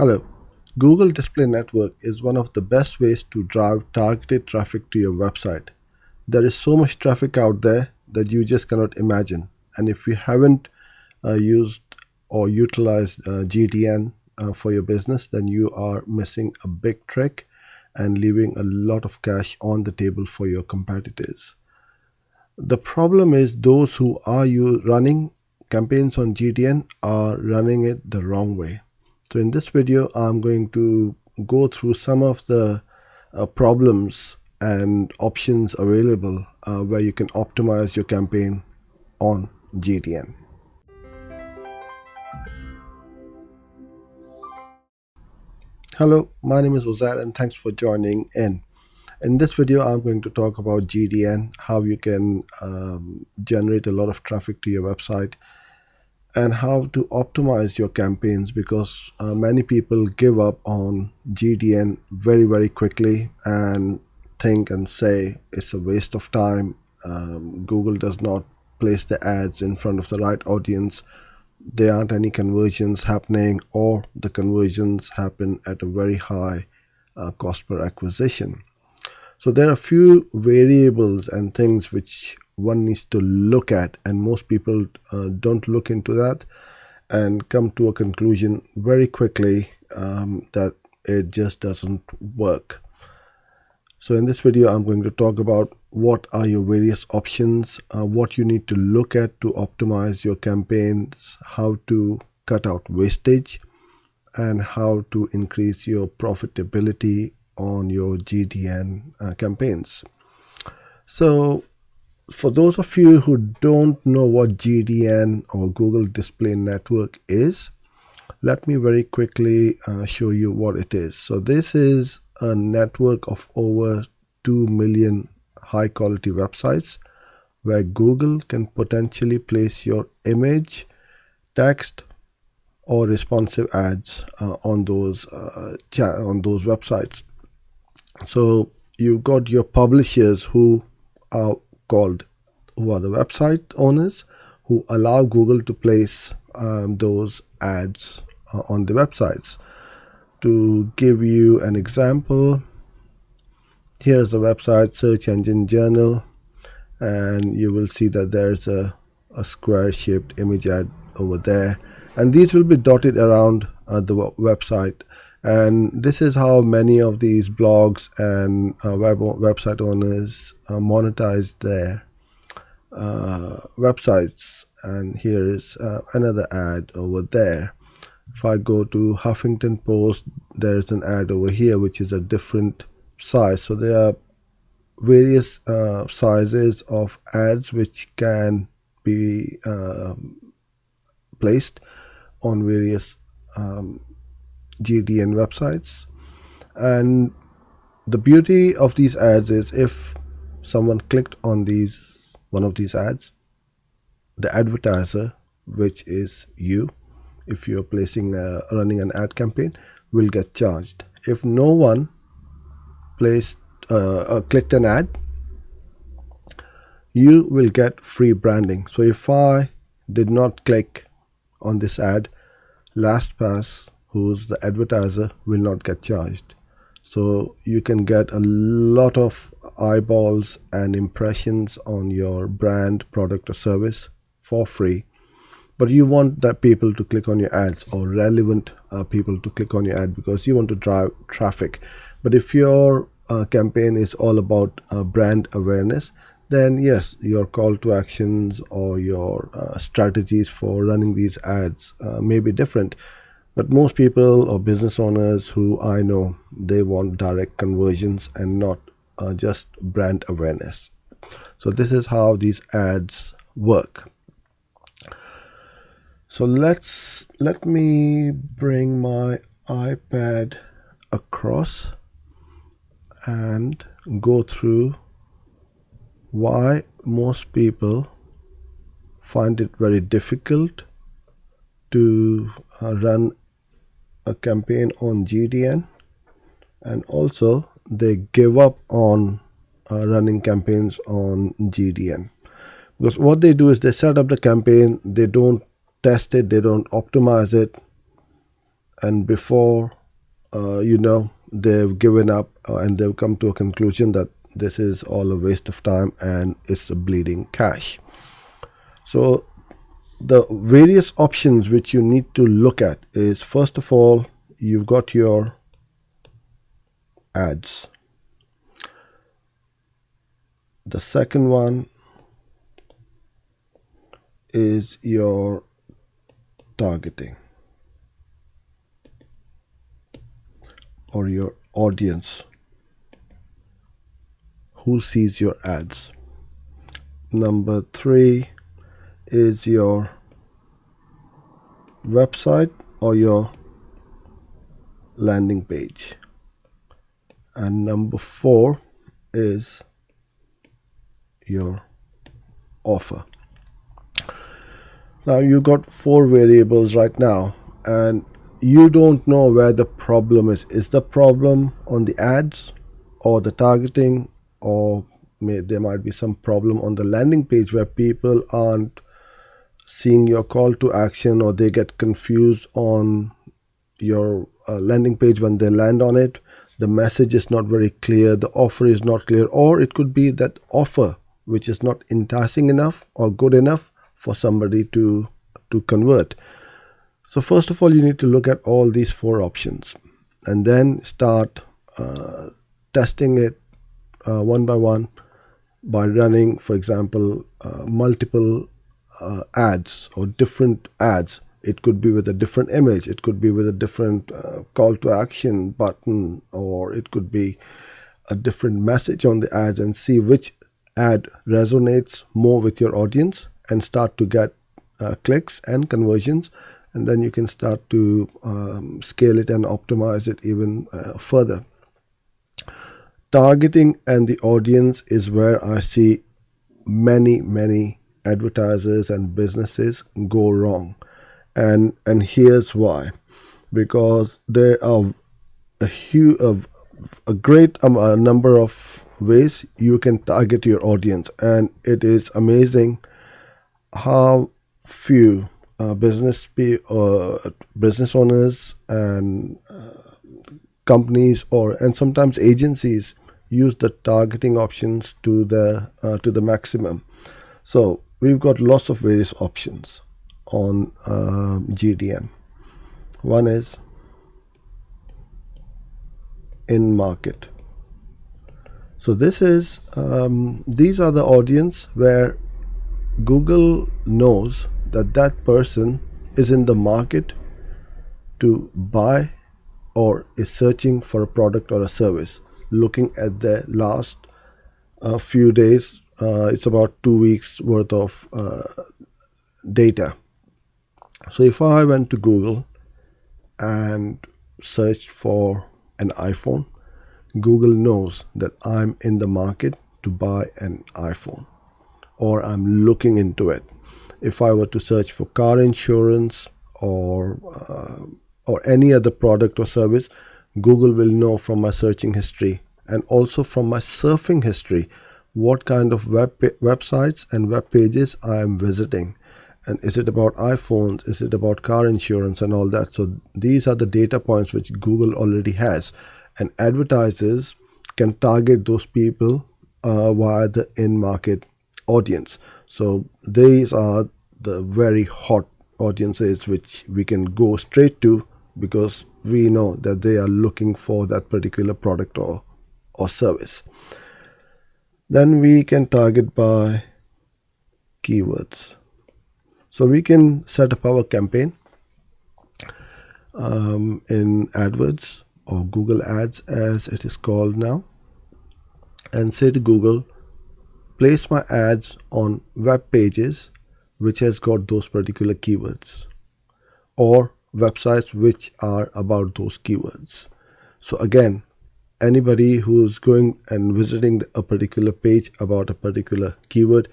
Hello. Google Display Network is one of the best ways to drive targeted traffic to your website. There is so much traffic out there that you just cannot imagine. And if you haven't used or utilized GDN for your business, then you are missing a big trick and leaving a lot of cash on the table for your competitors. The problem is those who are running campaigns on GDN are running it the wrong way. So in this video, I'm going to go through some of the problems and options available where you can optimize your campaign on GDN. Hello, my name is Uzair and thanks for joining in. In this video, I'm going to talk about GDN, how you can generate a lot of traffic to your website, and how to optimize your campaigns, because many people give up on GDN very quickly and think and say it's a waste of time. Google does not place the ads in front of the right audience. There aren't any conversions happening, or the conversions happen at a very high cost per acquisition. So there are a few variables and things which one needs to look at, and most people don't look into that and come to a conclusion very quickly that it just doesn't work. So in this video, I'm going to talk about what are your various options, what you need to look at to optimize your campaigns, how to cut out wastage, and how to increase your profitability on your GDN campaigns. So for those of you who don't know what GDN or Google Display Network is, let me very quickly show you what it is. So this is a network of over 2 million high quality websites where Google can potentially place your image, text, or responsive ads on those websites. So you've got your publishers who are the website owners who allow Google to place those ads on the websites. To give you an example, here's the website Search Engine Journal, and you will see that there's a square shaped image ad over there, and these will be dotted around the website. And this is how many of these blogs and website owners monetize their websites. And here is another ad over there. If I go to Huffington Post, there's an ad over here which is a different size. So there are various sizes of ads which can be placed on various GDN websites. And the beauty of these ads is if someone clicked on one of these ads, the advertiser, which is you, if you're running an ad campaign, will get charged. If no one clicked an ad, you will get free branding. So if I did not click on this ad, LastPass, who's the advertiser, will not get charged. So you can get a lot of eyeballs and impressions on your brand, product, or service for free. But you want that people to click on your ads, or relevant people to click on your ad, because you want to drive traffic. But if your campaign is all about brand awareness, then yes, your call to actions or your strategies for running these ads may be different. But most people or business owners who I know, they want direct conversions and not just brand awareness. So this is how these ads work. So let me bring my iPad across and go through why most people find it very difficult to run a campaign on GDN, and also they give up on running campaigns on GDN, because what they do is they set up the campaign, they don't test it, they don't optimize it, and before they've given up and they've come to a conclusion that this is all a waste of time and it's a bleeding cash. So the various options which you need to look at is, first of all, you've got your ads. The second one is your targeting or your audience who sees your ads. Number 3 is your website or your landing page. And number 4 is your offer. Now you got 4 variables right now, and you don't know where the problem is. Is the problem on the ads or the targeting, or there might be some problem on the landing page where people aren't seeing your call to action, or they get confused on your landing page when they land on it. The message is not very clear, the offer is not clear, or it could be that offer which is not enticing enough or good enough for somebody to convert. So first of all, you need to look at all these 4 options and then start testing it one by one by running, for example, multiple ads or different ads. It could be with a different image, it could be with a different call to action button, or it could be a different message on the ads, and see which ad resonates more with your audience and start to get clicks and conversions. And then you can start to scale it and optimize it even further. Targeting and the audience is where I see many advertisers and businesses go wrong. And here's why. Because there are a great number of ways you can target your audience, and it is amazing how few business owners and companies and sometimes agencies use the targeting options to the maximum. So we've got lots of various options on GDN. One is in market. So this is these are the audience where Google knows that person is in the market to buy or is searching for a product or a service. Looking at the last few days, it's about 2 weeks worth of data. So if I went to Google and searched for an iPhone, Google knows that I'm in the market to buy an iPhone, or I'm looking into it. If I were to search for car insurance or any other product or service, Google will know from my searching history and also from my surfing history what kind of websites and web pages I am visiting. And is it about iPhones? Is it about car insurance and all that? So these are the data points which Google already has. And advertisers can target those people via the in-market audience. So these are the very hot audiences which we can go straight to, because we know that they are looking for that particular product or service. Then we can target by keywords. So we can set up our campaign in AdWords or Google Ads as it is called now, and say to Google, place my ads on web pages which has got those particular keywords, or websites which are about those keywords. So again, anybody who's going and visiting a particular page about a particular keyword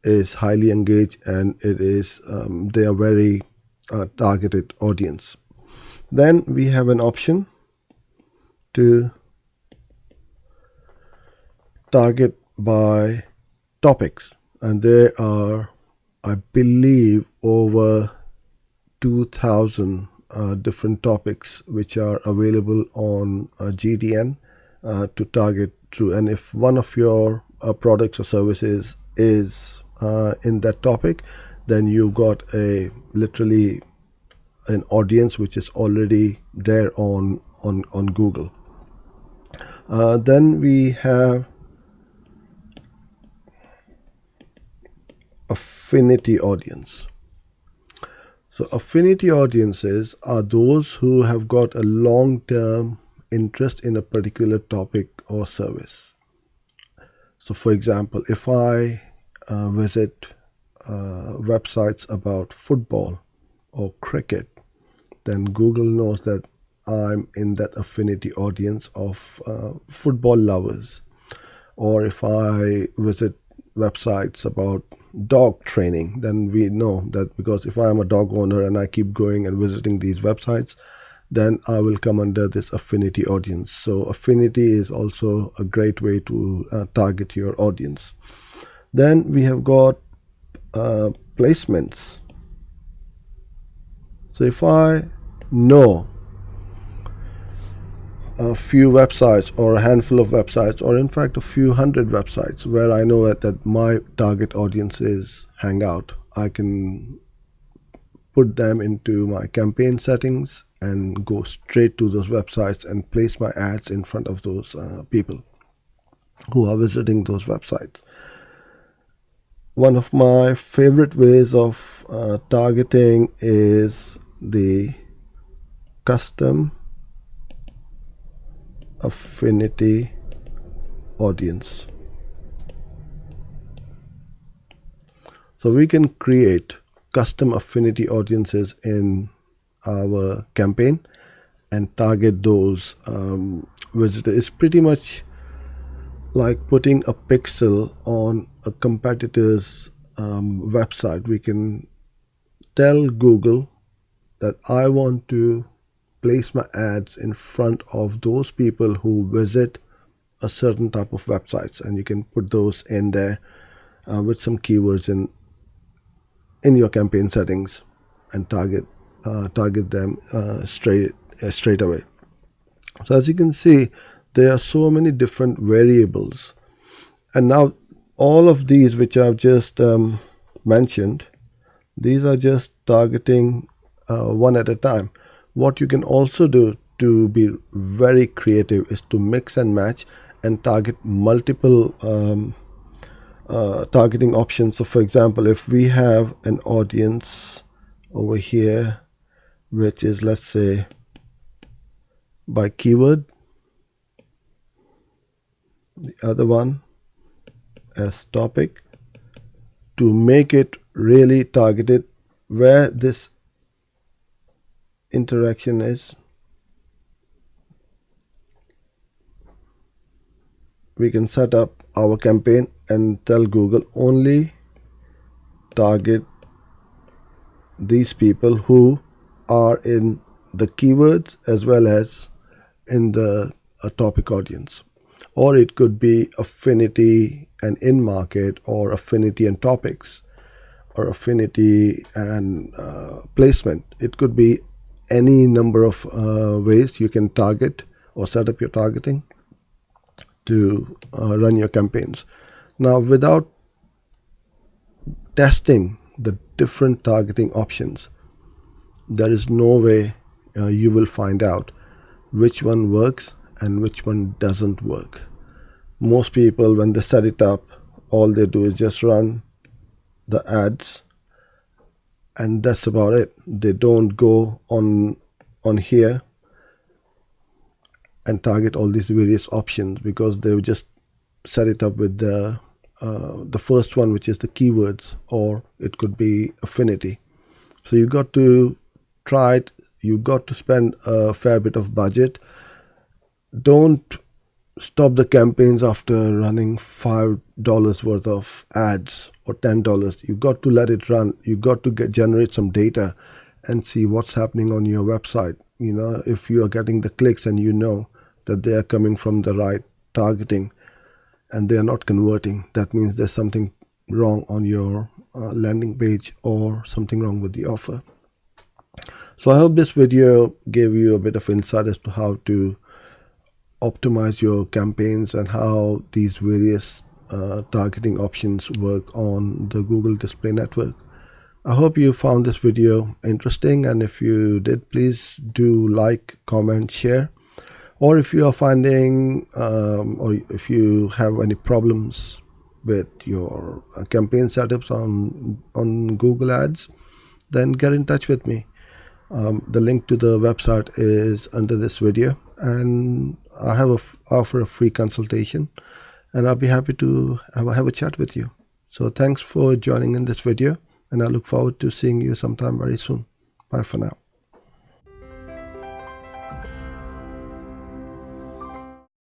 is highly engaged, and it is they are very targeted audience. Then we have an option to target by topics, and there are, I believe, over 2,000 different topics which are available on GDN to target through. And if one of your products or services is in that topic, then you've got a literally an audience which is already there on Google. Then we have affinity audience. So affinity audiences are those who have got a long-term interest in a particular topic or service. So for example, if I visit websites about football or cricket, then Google knows that I'm in that affinity audience of football lovers. Or if I visit websites about dog training, then we know that because if I am a dog owner and I keep going and visiting these websites, then I will come under this affinity audience. So affinity is also a great way to target your audience. Then we have got placements. So if I know a few websites or a handful of websites, or in fact a few hundred websites where I know that my target audiences hang out, I can put them into my campaign settings and go straight to those websites and place my ads in front of those people who are visiting those websites. One of my favorite ways of targeting is the custom affinity audience. So we can create custom affinity audiences in our campaign and target those visitors. It's pretty much like putting a pixel on a competitor's website. We can tell Google that I want to place my ads in front of those people who visit a certain type of websites, and you can put those in there with some keywords in your campaign settings and target them straight away. So as you can see, there are so many different variables, and now all of these which I've just mentioned, these are just targeting one at a time. What you can also do to be very creative is to mix and match and target multiple targeting options. So for example, if we have an audience over here which is, let's say, by keyword, the other one as topic, to make it really targeted where this interaction is, we can set up our campaign and tell Google only target these people who are in the keywords as well as in the topic audience. Or it could be affinity and in-market, or affinity and topics, or affinity and placement. It could be any number of ways you can target or set up your targeting to run your campaigns. Now, without testing the different targeting options, there is no way you will find out which one works and which one doesn't work. Most people, when they set it up, all they do is just run the ads, and that's about it. They don't go on here and target all these various options, because they just set it up with the first one, which is the keywords, or it could be affinity. So you got to try it. You got to spend a fair bit of budget. Don't stop the campaigns after running $5 worth of ads or $10. You got to let it run. You got to generate some data and see what's happening on your website. You know, if you are getting the clicks and you know that they are coming from the right targeting and they are not converting, that means there's something wrong on your landing page or something wrong with the offer. So I hope this video gave you a bit of insight as to how to optimize your campaigns and how these various targeting options work on the Google Display Network. I hope you found this video interesting, and if you did, please do like, comment, share. Or if you are finding or if you have any problems with your campaign setups on Google Ads, then get in touch with me. The link to the website is under this video, and I offer a free consultation, and I'll be happy to have a chat with you. So thanks for joining in this video, and I look forward to seeing you sometime very soon. Bye for now.